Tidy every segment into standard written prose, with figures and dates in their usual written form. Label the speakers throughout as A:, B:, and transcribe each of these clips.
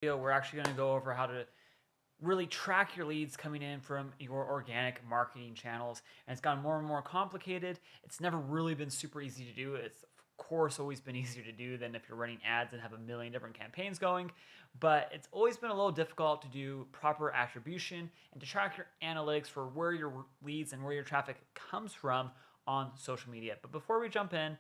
A: video, we're actually going to go over how to really track your leads coming in from your organic marketing channels. And it's gotten more and more complicated. It's never really been super easy to do. It's of course always been easier to do than if you're running ads and have a million different campaigns going. But it's always been a little difficult to do proper attribution and to track your analytics for where your leads and where your traffic comes from on social media. But before we jump in,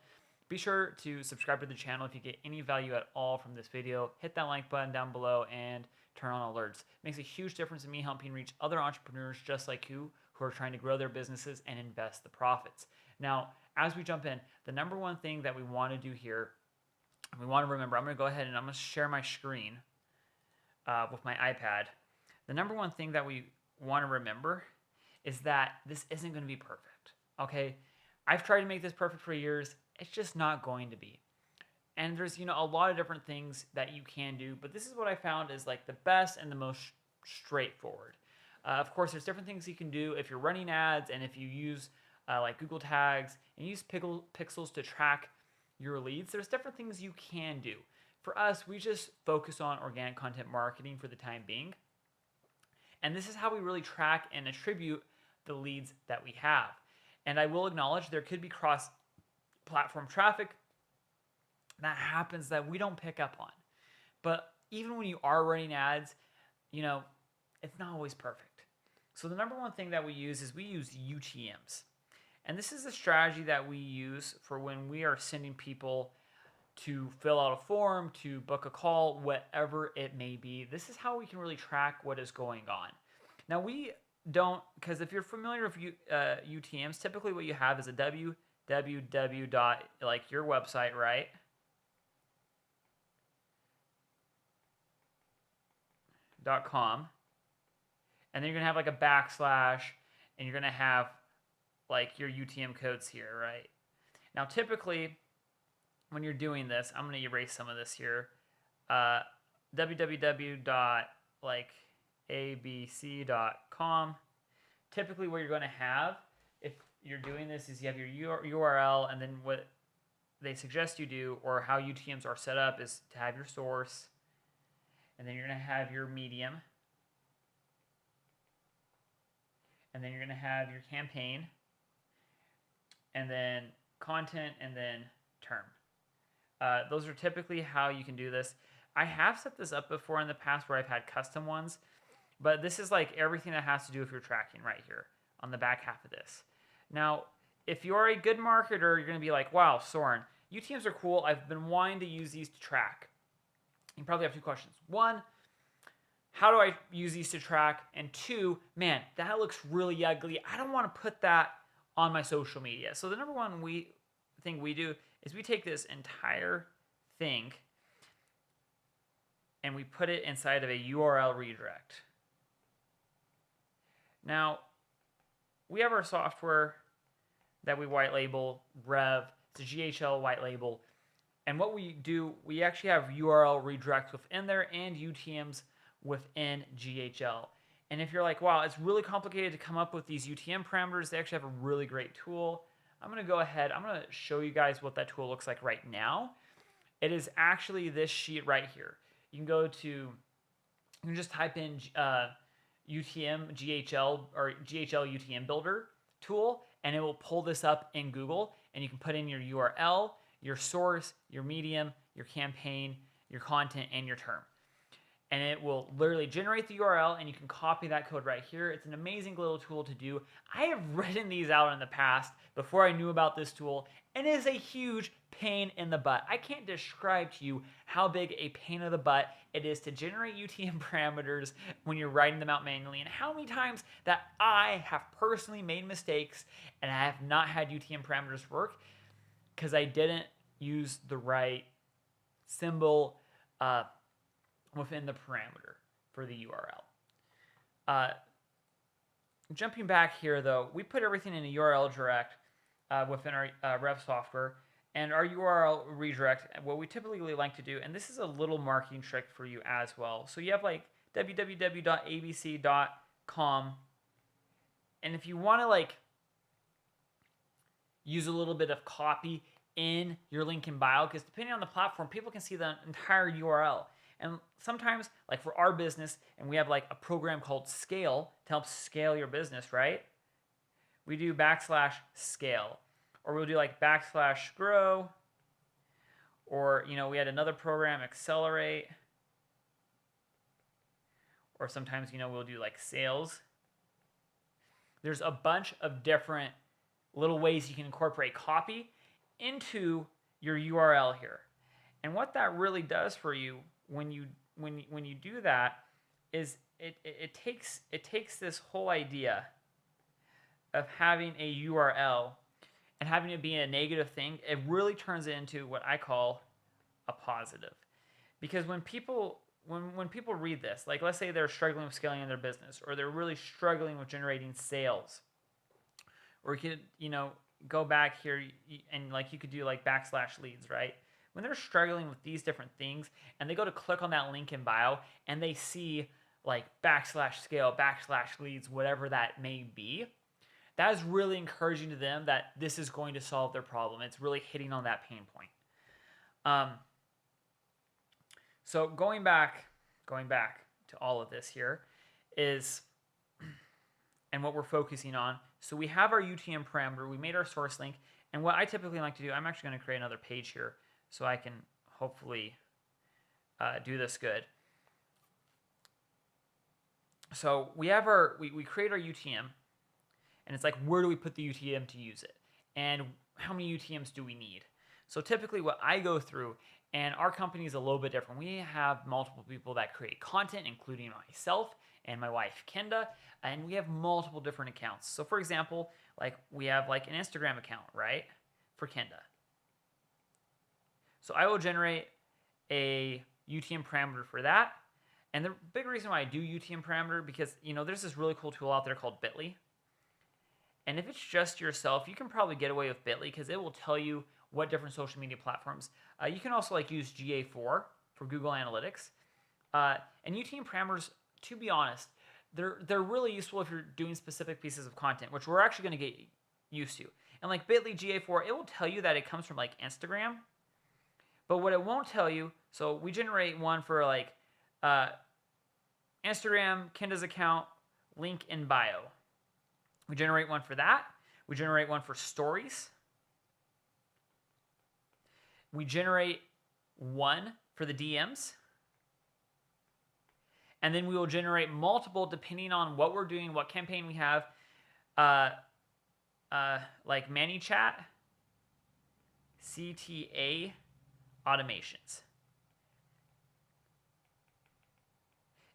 A: be sure to subscribe to the channel if you get any value at all from this video. Hit that like button down below and turn on alerts. It makes a huge difference in me helping reach other entrepreneurs just like you who are trying to grow their businesses and invest the profits. Now, as we jump in, the number one thing that we want to do here, we want to remember, I'm going to go ahead and I'm going to share my screen with my iPad. The number one thing that we want to remember is that this isn't going to be perfect, okay? I've tried to make this perfect for years. It's just not going to be. And there's, a lot of different things that you can do, but this is what I found is like the best and the most straightforward. Of course, there's different things you can do if you're running ads and if you use like Google tags and use pixels to track your leads. There's different things you can do. For us, we just focus on organic content marketing for the time being. And this is how we really track and attribute the leads that we have. And I will acknowledge there could be cross-platform traffic that happens that we don't pick up on. But even when you are running ads, it's not always perfect. So the number one thing that we use is we use UTMs. And this is a strategy that we use for when we are sending people to fill out a form, to book a call, whatever it may be. This is how we can really track what is going on. Now we don't, because if you're familiar with UTMs, typically what you have is a www dot, like your website, right? .com, and then you're gonna have like a backslash, and you're gonna have like your UTM codes here, right? Now, typically, when you're doing this, I'm gonna erase some of this here. www.abc.com. Typically, what you're gonna have if you're doing this is you have your URL, and then what they suggest you do, or how UTMs are set up, is to have your source. And then you're going to have your medium. And then you're going to have your campaign. And then content, and then term. Those are typically how you can do this. I have set this up before in the past where I've had custom ones. But this is like everything that has to do with your tracking right here on the back half of this. Now, if you're a good marketer, you're going to be like, wow, Soren, UTMs are cool. I've been wanting to use these to track. You probably have two questions. One, how do I use these to track? And two, man, that looks really ugly. I don't want to put that on my social media. So the number one thing we do is we take this entire thing and we put it inside of a URL redirect. Now, we have our software that we white label, Rev. It's a GHL white label. And what we do, we actually have URL redirects within there and UTMs within GHL. And if you're like, wow, it's really complicated to come up with these UTM parameters, they actually have a really great tool. I'm going to go ahead, I'm going to show you guys what that tool looks like right now. It is actually this sheet right here. You can go to, you can just type in UTM GHL or GHL UTM Builder tool, and it will pull this up in Google, and you can put in your URL, your source, your medium, your campaign, your content, and your term. And it will literally generate the URL, and you can copy that code right here. It's an amazing little tool to do. I have written these out in the past before I knew about this tool, and it is a huge pain in the butt. I can't describe to you how big a pain in the butt it is to generate UTM parameters when you're writing them out manually, and how many times that I have personally made mistakes and I have not had UTM parameters work because I didn't use the right symbol within the parameter for the URL. Jumping back here, though, we put everything in a URL direct within our Rev software, and our URL redirect, what we typically like to do, and this is a little marketing trick for you as well. So you have like www.abc.com, and if you want to like use a little bit of copy in your link in bio, because depending on the platform, people can see the entire URL. And sometimes, like for our business, and we have like a program called Scale to help scale your business, right? We do \scale, or we'll do like \grow, or we had another program, Accelerate, or sometimes we'll do like sales. There's a bunch of different little ways you can incorporate copy into your URL here. And what that really does for you when you do that is it takes this whole idea of having a URL and having it be a negative thing. It really turns it into what I call a positive. Because when people read this, like let's say they're struggling with scaling in their business, or they're really struggling with generating sales, or you could go back here and like you could do like \leads, right? When they're struggling with these different things and they go to click on that link in bio and they see like \scale, \leads, whatever that may be, that is really encouraging to them that this is going to solve their problem. It's really hitting on that pain point. So going back to all of this here is, and what we're focusing on. So we have our UTM parameter, we made our source link, and what I typically like to do, I'm actually going to create another page here so I can hopefully do this good. So we have we create our UTM, and it's like, where do we put the UTM to use it? And how many UTMs do we need? So typically what I go through, and our company is a little bit different. We have multiple people that create content, including myself and my wife, Kenda, and we have multiple different accounts. So for example, like we have like an Instagram account, right, for Kenda. So I will generate a UTM parameter for that. And the big reason why I do UTM parameter, because there's this really cool tool out there called Bitly. And if it's just yourself, you can probably get away with Bitly because it will tell you what different social media platforms. You can also like use GA4 for Google Analytics. And UTM parameters, to be honest, they're really useful if you're doing specific pieces of content, which we're actually going to get used to. And like Bitly GA4, it will tell you that it comes from like Instagram. But what it won't tell you, so we generate one for like Instagram, Kenda's account, link in bio. We generate one for that. We generate one for stories. We generate one for the DMs. And then we will generate multiple depending on what we're doing, what campaign we have, like ManyChat, CTA automations.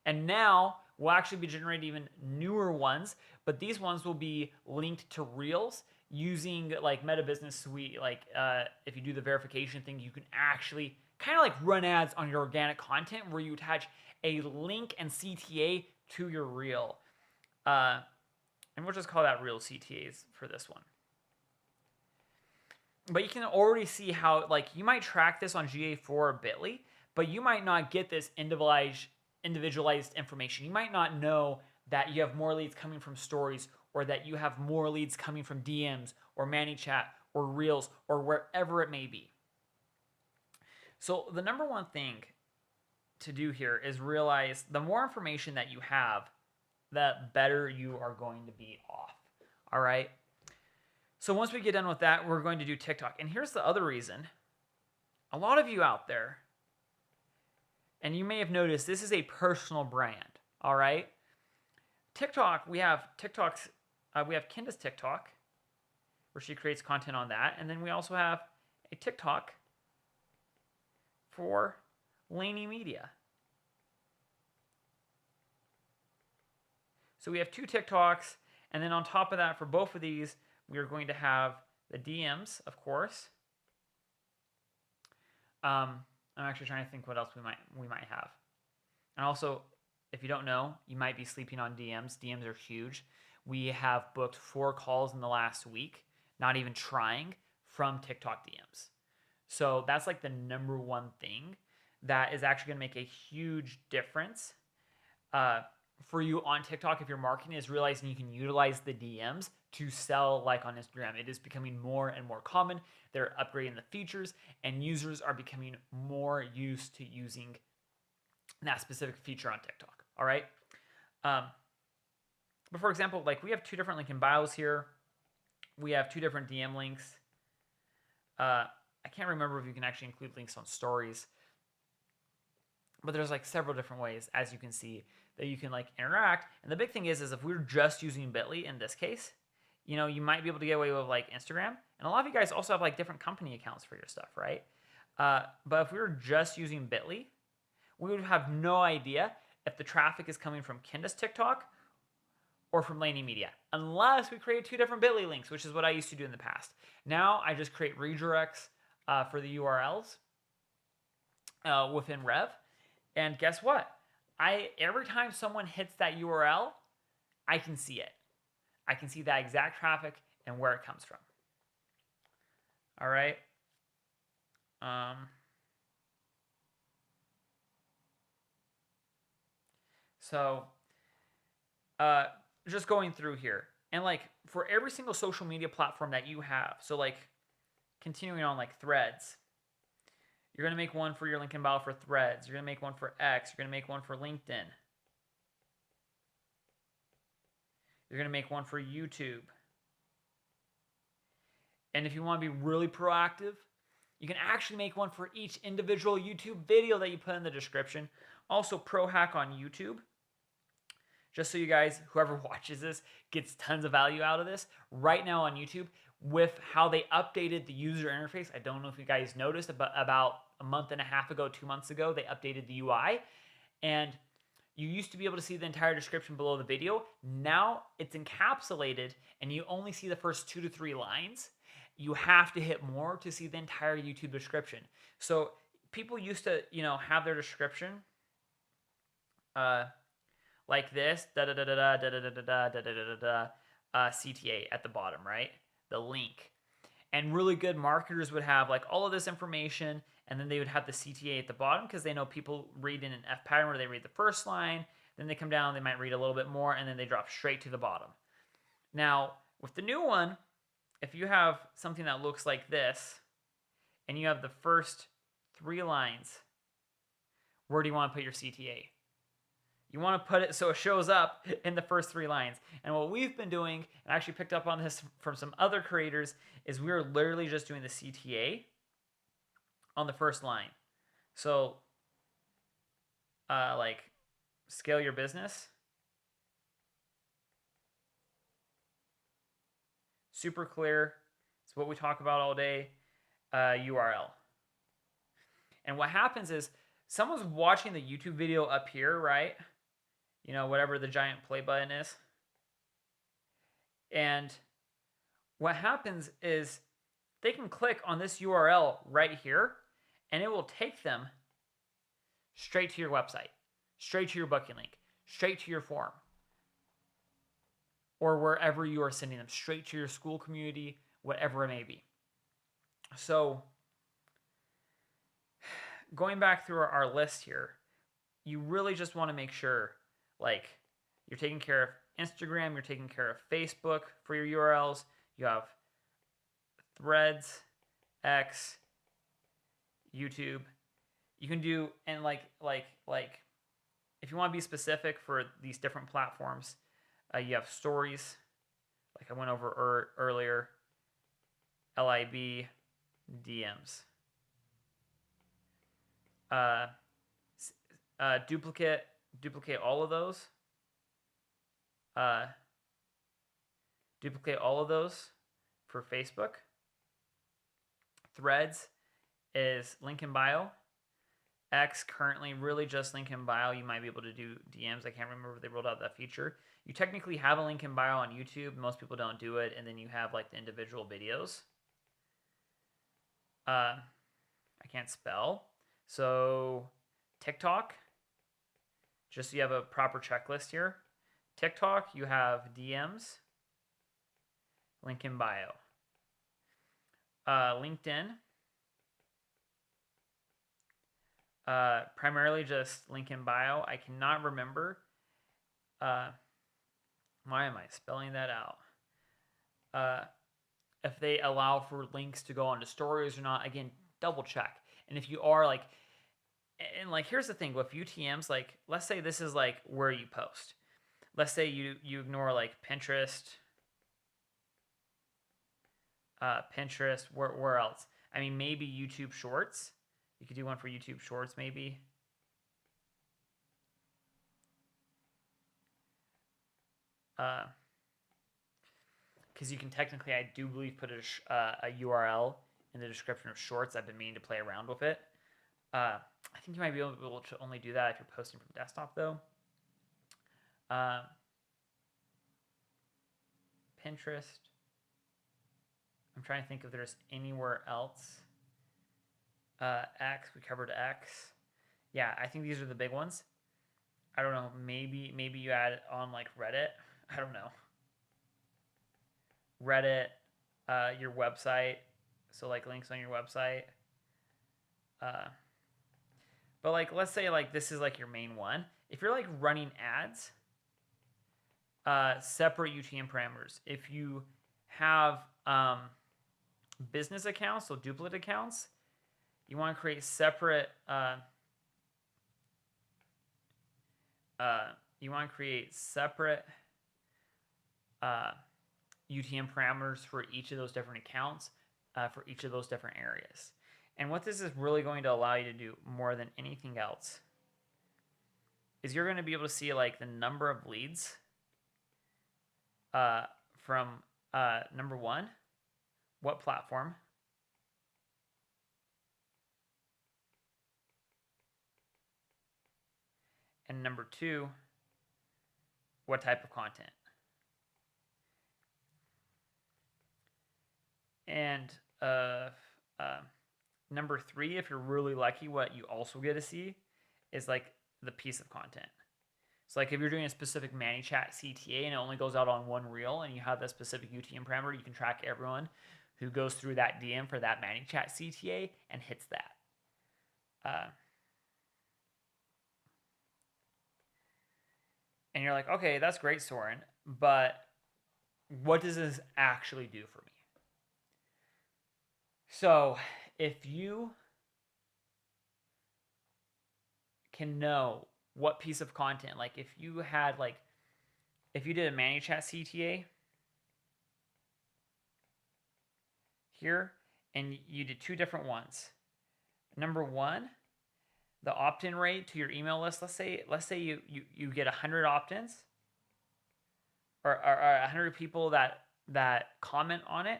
A: And now we'll actually be generating even newer ones, but these ones will be linked to Reels using like Meta Business Suite. Like if you do the verification thing, you can actually kind of like run ads on your organic content where you attach a link and CTA to your Reel. And we'll just call that Reel CTAs for this one. But you can already see how like you might track this on GA4 or Bitly, but you might not get this individualized information. You might not know that you have more leads coming from stories, or that you have more leads coming from DMs or ManyChat or Reels or wherever it may be. So the number one thing to do here is realize the more information that you have, the better you are going to be off. All right. So once we get done with that, we're going to do TikTok. And here's the other reason. A lot of you out there, and you may have noticed, this is a personal brand. All right. TikTok, we have TikToks. We have Kenda's TikTok, where she creates content on that. And then we also have a TikTok for Laney Media. So we have two TikToks. And then on top of that, for both of these, we are going to have the DMs, of course. I'm actually trying to think what else we might have. And also, if you don't know, you might be sleeping on DMs. DMs are huge. We have booked 4 calls in the last week, not even trying, from TikTok DMs. So that's like the number one thing that is actually going to make a huge difference for you on TikTok if your marketing is realizing you can utilize the DMs to sell like on Instagram. It is becoming more and more common. They're upgrading the features, and users are becoming more used to using that specific feature on TikTok. All right. But for example, like we have 2 different link in bios here. We have 2 different DM links. I can't remember if you can actually include links on stories, but there's like several different ways, as you can see, that you can like interact. And the big thing is if we're just using Bitly in this case, you know, you might be able to get away with like Instagram. And a lot of you guys also have like different company accounts for your stuff, right? But if we were just using Bitly, we would have no idea if the traffic is coming from Kinda's TikTok or from Laney Media, unless we create 2 different Bitly links, which is what I used to do in the past. Now I just create redirects for the URLs within Rev, and guess what? Every time someone hits that URL, I can see it. I can see that exact traffic and where it comes from. All right. So just going through here, and like for every single social media platform that you have, so like continuing on like Threads, you're gonna make one for your link in bio for Threads. You're gonna make one for X. You're gonna make one for LinkedIn. You're gonna make one for YouTube. And if you want to be really proactive, you can actually make one for each individual YouTube video that you put in the description. Also, pro hack on YouTube. Just so you guys, whoever watches this, gets tons of value out of this. Right now on YouTube, with how they updated the user interface, I don't know if you guys noticed, but about a month and a half ago, 2 months ago, they updated the UI. And you used to be able to see the entire description below the video. Now it's encapsulated and you only see the first 2 to 3 lines. You have to hit more to see the entire YouTube description. So people used to, you know, have their description like this, CTA at the bottom, right? The link. And really good marketers would have like all of this information, and then they would have the CTA at the bottom because they know people read in an F pattern where they read the first line, then they come down, they might read a little bit more, and then they drop straight to the bottom. Now, with the new one, if you have something that looks like this, and you have the first 3 lines, where do you want to put your CTA? You want to put it so it shows up in the first 3 lines. And what we've been doing, and I actually picked up on this from some other creators, is we're literally just doing the CTA on the first line. So, like, scale your business. Super clear. It's what we talk about all day. URL. And what happens is someone's watching the YouTube video up here, right? You know, whatever the giant play button is. And what happens is they can click on this URL right here, and it will take them straight to your website, straight to your booking link, straight to your form, or wherever you are sending them, straight to your school community, whatever it may be. So going back through our list here, you really just want to make sure, like, you're taking care of Instagram, you're taking care of Facebook for your URLs, you have Threads, X, YouTube. You can do, and like if you want to be specific for these different platforms, you have stories, like I went over earlier, LIB, DMs. Duplicate all of those. Duplicate all of those for Facebook. Threads is link in bio. X currently really just link in bio. You might be able to do DMs. I can't remember if they rolled out that feature. You technically have a link in bio on YouTube. Most people don't do it. And then you have like the individual videos. I can't spell. So TikTok, just so you have a proper checklist here. TikTok, you have DMs, link in bio. LinkedIn, primarily just link in bio. I cannot remember. Why am I spelling that out? If they allow for links to go onto stories or not, again, double check. And if you are like, And like, here's the thing with UTMs, like, let's say this is like where you post. Let's say you ignore like Pinterest, Pinterest. Where else? I mean, maybe YouTube Shorts. You could do one for YouTube Shorts, maybe. Because you can technically, I do believe, put a URL in the description of Shorts. I've been meaning to play around with it. I think you might be able to only do that if you're posting from desktop, though. Pinterest. I'm trying to think if there's anywhere else. X, we covered X. Yeah, I think these are the big ones. I don't know. Maybe you add it on like Reddit. I don't know. Reddit, your website. So like links on your website. But like, let's say like this is like your main one. If you're like running ads, separate UTM parameters. If you have business accounts, so duplicate accounts, you want to create separate. You want to create separate UTM parameters for each of those different accounts, for each of those different areas. And what this is really going to allow you to do more than anything else is you're going to be able to see like the number of leads from number one, what platform, and number two, what type of content. And number three, if you're really lucky, what you also get to see is like the piece of content. So like if you're doing a specific ManyChat CTA and it only goes out on one reel and you have that specific UTM parameter, you can track everyone who goes through that DM for that ManyChat CTA and hits that. And you're like, okay, that's great, Soren, but what does this actually do for me? So if you can know what piece of content, like if you had like, if you did a ManyChat CTA here and you did two different ones. Number one, the opt-in rate to your email list. Let's say you get 100 opt-ins or 100 people that comment on it,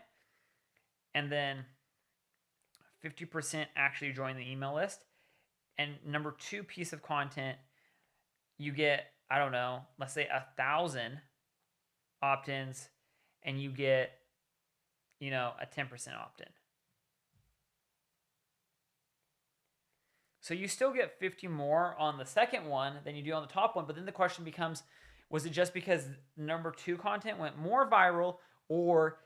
A: and then 50% actually join the email list. And number two piece of content, you get, I don't know, let's say 1,000 opt-ins and you get, a 10% opt-in. So you still get 50 more on the second one than you do on the top one. But then the question becomes, was it just because number two content went more viral, or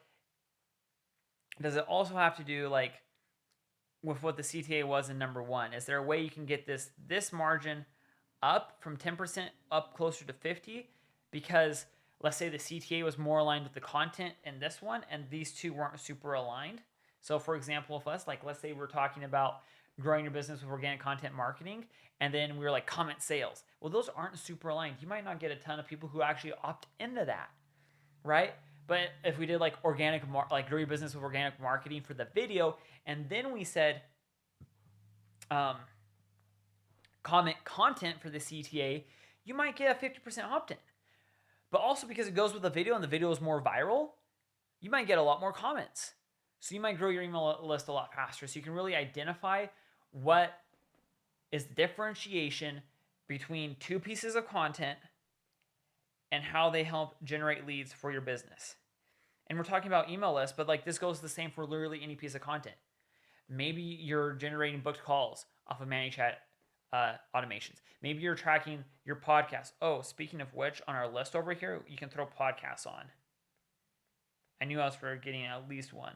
A: does it also have to do like with what the CTA was in number one? Is there a way you can get this margin up from 10% up closer to 50? Because let's say the CTA was more aligned with the content in this one and these two weren't super aligned. So for example, if let's say we're talking about growing your business with organic content marketing, and then we were like comment sales. Well, those aren't super aligned. You might not get a ton of people who actually opt into that, right? But if we did like grow your business with organic marketing for the video, and then we said comment content for the CTA, you might get a 50% opt-in. But also because it goes with the video and the video is more viral, you might get a lot more comments. So you might grow your email list a lot faster. So you can really identify what is the differentiation between two pieces of content and how they help generate leads for your business. And we're talking about email lists, but like this goes the same for literally any piece of content. Maybe you're generating booked calls off of ManyChat automations. Maybe you're tracking your podcast. Oh, speaking of which, on our list over here, you can throw podcasts on. I knew I was forgetting at least one.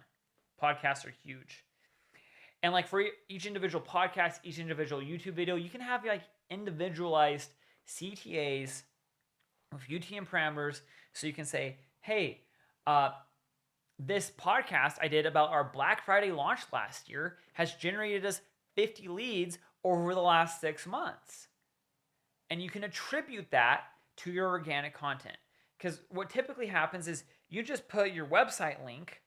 A: Podcasts are huge. And like for each individual podcast, each individual YouTube video, you can have like individualized CTAs with UTM parameters. So you can say, hey, this podcast I did about our Black Friday launch last year has generated us 50 leads over the last 6 months. And you can attribute that to your organic content. Because what typically happens is you just put your website link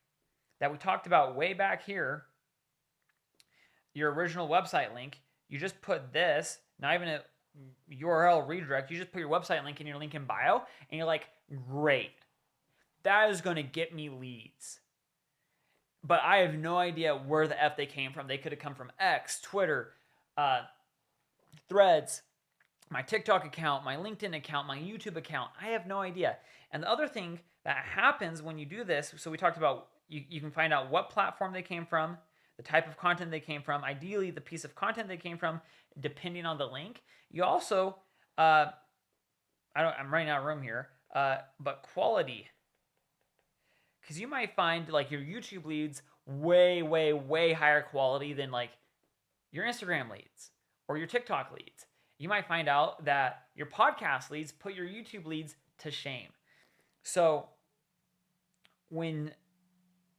A: that we talked about way back here, your original website link, you just put this, not even a URL redirect, you just put your website link in your link in bio, and you're like, great, that is going to get me leads. But I have no idea where the F they came from. They could have come from X, Twitter, Threads, my TikTok account, my LinkedIn account, my YouTube account. I have no idea. And the other thing that happens when you do this, so we talked about you can find out what platform they came from, the type of content they came from, ideally the piece of content they came from, depending on the link. You also, I'm running out of room here, but quality. Because you might find like your YouTube leads way, way, way higher quality than like your Instagram leads or your TikTok leads. You might find out that your podcast leads put your YouTube leads to shame. So when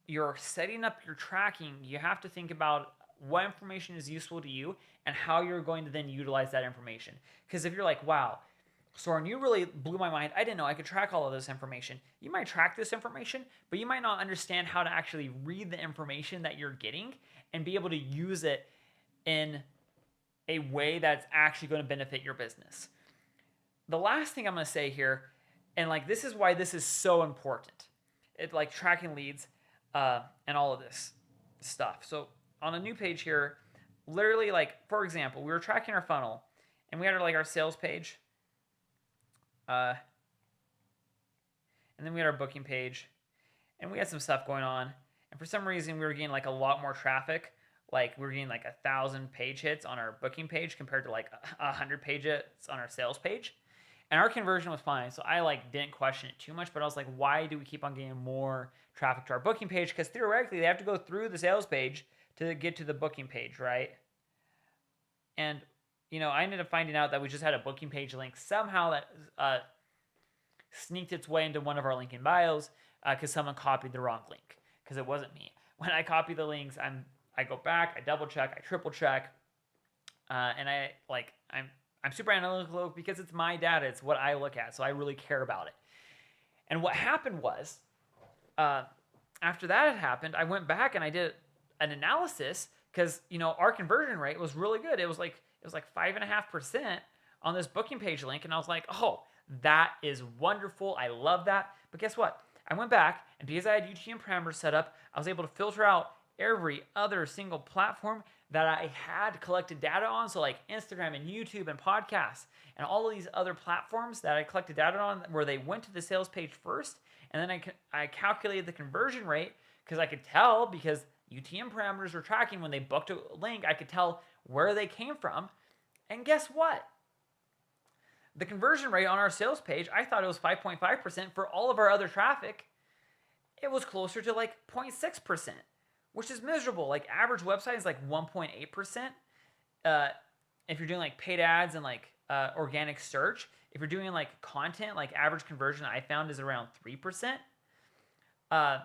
A: you're setting up your tracking, you have to think about what information is useful to you and how you're going to then utilize that information. Because if you're like, wow, Soren, you really blew my mind. I didn't know I could track all of this information. You might track this information, but you might not understand how to actually read the information that you're getting and be able to use it in a way that's actually going to benefit your business. The last thing I'm going to say here, and like this is why this is so important, it's like tracking leads and all of this stuff. So on a new page here, literally like, for example, we were tracking our funnel and we had like our sales page. And then we had our booking page and we had some stuff going on. And for some reason we were getting like a lot more traffic. Like we were getting like 1,000 page hits on our booking page compared to like 100 page hits on our sales page. And our conversion was fine. So I like didn't question it too much, but I was like, why do we keep on getting more traffic to our booking page? Because theoretically they have to go through the sales page to get to the booking page, right? And, you know, I ended up finding out that we just had a booking page link somehow that sneaked its way into one of our link in bios because someone copied the wrong link because it wasn't me. When I copy the links, I go back, I double check, I triple check, and I'm super analytical because it's my data, it's what I look at, so I really care about it. And what happened was, after that had happened, I went back and I did an analysis because you know our conversion rate was really good. It was like 5.5% on this booking page link, and I was like, oh, that is wonderful. I love that. But guess what? I went back, and because I had UTM parameters set up, I was able to filter out every other single platform that I had collected data on. So like Instagram and YouTube and podcasts and all of these other platforms that I collected data on where they went to the sales page first. And then I calculated the conversion rate because I could tell because UTM parameters were tracking when they booked a link. I could tell where they came from. And guess what? The conversion rate on our sales page, I thought it was 5.5%. For all of our other traffic, it was closer to like 0.6%. Which is miserable. Like average website is like 1.8%. If you're doing like paid ads and like organic search, if you're doing like content, like average conversion I found is around 3%. And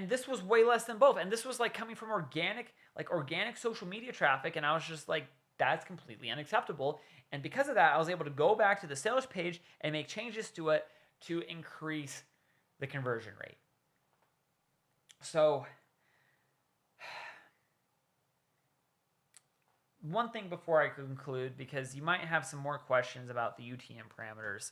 A: this was way less than both. And this was like coming from organic social media traffic. And I was just like, that's completely unacceptable. And because of that, I was able to go back to the sales page and make changes to it to increase the conversion rate. So one thing before I conclude, because you might have some more questions about the UTM parameters,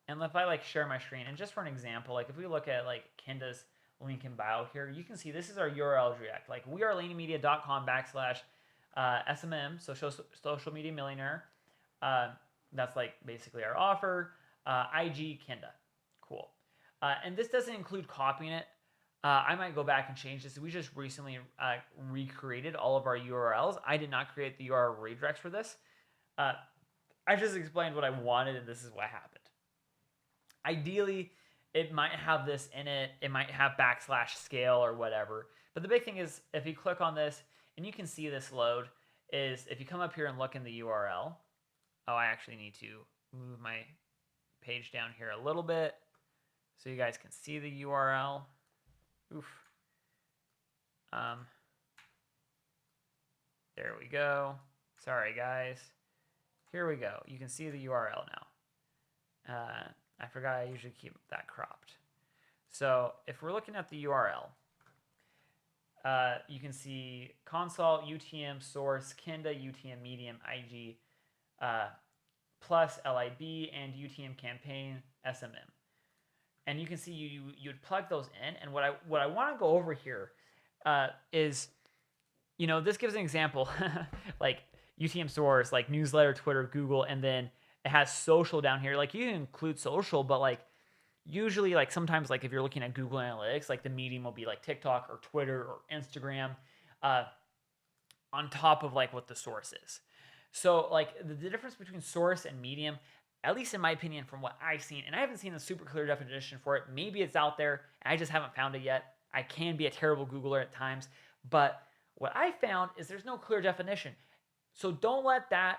A: and if I like share my screen, and just for an example, like if we look at like Kenda's link in bio here, you can see this is our URL direct, like wearelaneymedia.com/SMM, social media millionaire. That's like basically our offer. IG Kenda, cool. And this doesn't include copying it. I might go back and change this. We just recently recreated all of our URLs. I did not create the URL redirects for this. I just explained what I wanted, and this is what happened. Ideally, it might have this in it. It might have /scale or whatever. But the big thing is, if you click on this, and you can see this load, is if you come up here and look in the URL. Oh, I actually need to move my page down here a little bit so you guys can see the URL. Oof. There we go. Sorry, guys. Here we go. You can see the URL now. I forgot I usually keep that cropped. So if we're looking at the URL, you can see console, UTM, source, Kinda, UTM, medium, IG, plus LIB, and UTM campaign, SMM. And you can see you'd plug those in. And what I want to go over here is, this gives an example, like UTM source, like newsletter, Twitter, Google, and then it has social down here. Like you can include social, but like usually like sometimes like if you're looking at Google Analytics, like the medium will be like TikTok or Twitter or Instagram on top of like what the source is. So like the difference between source and medium, at least in my opinion from what I've seen, and I haven't seen a super clear definition for it. Maybe it's out there. I just haven't found it yet. I can be a terrible Googler at times, but what I found is there's no clear definition. So don't let that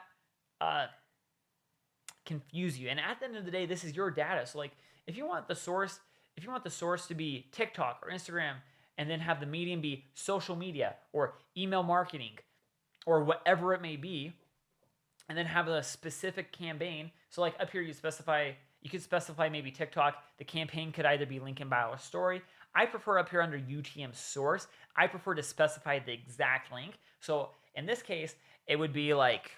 A: confuse you. And at the end of the day, this is your data. So like if you want the source to be TikTok or Instagram, and then have the medium be social media or email marketing or whatever it may be, and then have a specific campaign. So like up here, you could specify maybe TikTok. The campaign could either be link in bio or story. I prefer up here under UTM source, I prefer to specify the exact link. So in this case, it would be like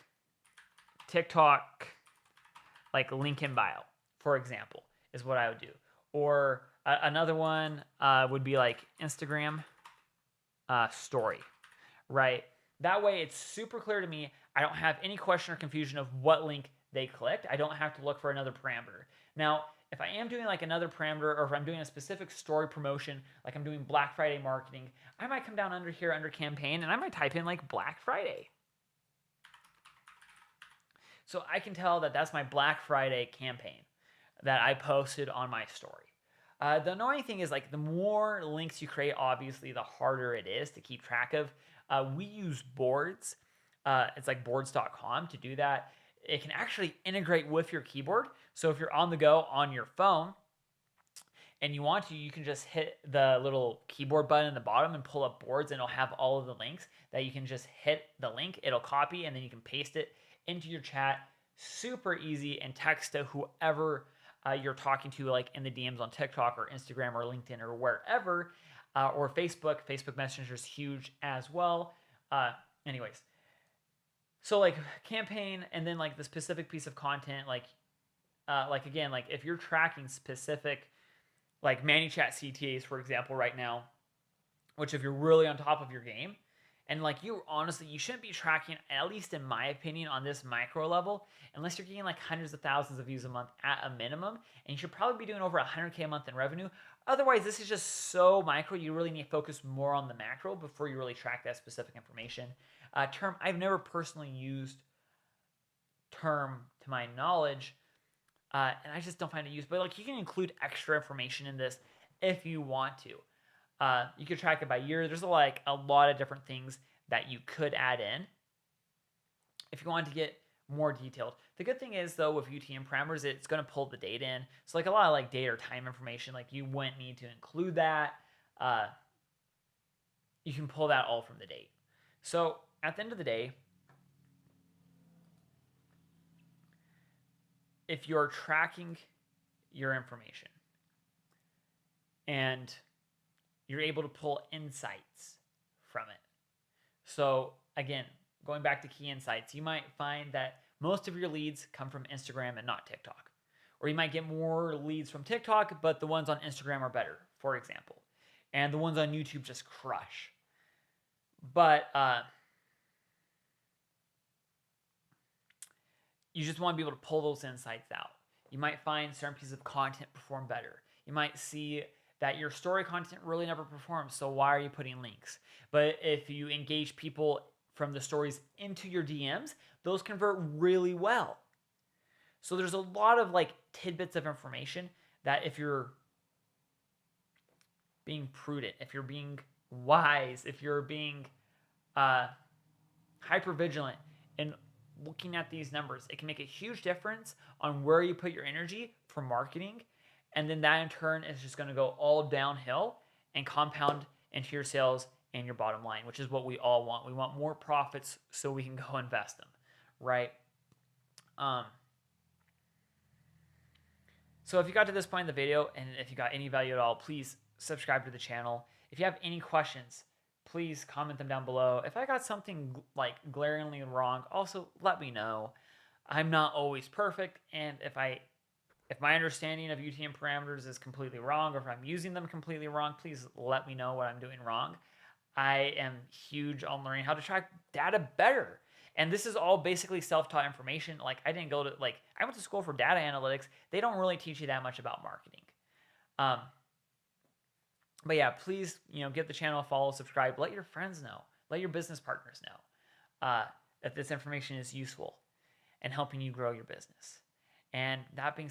A: TikTok, like link in bio, for example, is what I would do. Or another one would be like Instagram story, right? That way it's super clear to me. I don't have any question or confusion of what link they clicked. I don't have to look for another parameter. Now, if I am doing like another parameter, or if I'm doing a specific story promotion, like I'm doing Black Friday marketing, I might come down under here under campaign and I might type in like Black Friday. So I can tell that that's my Black Friday campaign that I posted on my story. The annoying thing is like the more links you create, obviously, the harder it is to keep track of. We use boards. It's like boards.com to do that. It can actually integrate with your keyboard. So if you're on the go on your phone and you want to, you can just hit the little keyboard button in the bottom and pull up boards, and it'll have all of the links that you can just hit the link. It'll copy, and then you can paste it into your chat. Super easy, and text to whoever you're talking to, like in the DMs on TikTok or Instagram or LinkedIn or wherever, or Facebook. Facebook Messenger is huge as well. Anyways, so like campaign, and then like the specific piece of content, like again, like if you're tracking specific, like ManyChat CTAs, for example, right now, which if you're really on top of your game, and like you shouldn't be tracking, at least in my opinion, on this micro level, unless you're getting like hundreds of thousands of views a month at a minimum, and you should probably be doing over 100K a month in revenue. Otherwise, this is just so micro, you really need to focus more on the macro before you really track that specific information. Term, I've never personally used Term to my knowledge, and I just don't find it used. But like you can include extra information in this if you want to. You could track it by year. There's like a lot of different things that you could add in if you want to get more detailed. The good thing is though, with UTM parameters, it's going to pull the data in. So like a lot of like date or time information, like you wouldn't need to include that. You can pull that all from the date. So at the end of the day, if you're tracking your information and you're able to pull insights from it. So again, going back to key insights, you might find that most of your leads come from Instagram and not TikTok. Or you might get more leads from TikTok, but the ones on Instagram are better, for example. And the ones on YouTube just crush. But you just want to be able to pull those insights out. You might find certain pieces of content perform better. You might see that your story content really never performs, so why are you putting links? But if you engage people from the stories into your DMs, those convert really well. So there's a lot of like tidbits of information that if you're being prudent, if you're being wise, if you're being hyper vigilant in looking at these numbers, it can make a huge difference on where you put your energy for marketing. And then that in turn is just going to go all downhill and compound into your sales and your bottom line, which is what we all want. We want more profits so we can go invest them, right? So if you got to this point in the video and if you got any value at all, please subscribe to the channel. If you have any questions, please comment them down below. If I got something like glaringly wrong, also let me know. I'm not always perfect, and if my understanding of UTM parameters is completely wrong, or if I'm using them completely wrong, please let me know what I'm doing wrong. I am huge on learning how to track data better. And this is all basically self-taught information. Like I went to school for data analytics. They don't really teach you that much about marketing. But yeah, please, give the channel a follow, subscribe, let your friends know, let your business partners know that this information is useful and helping you grow your business. And that being said,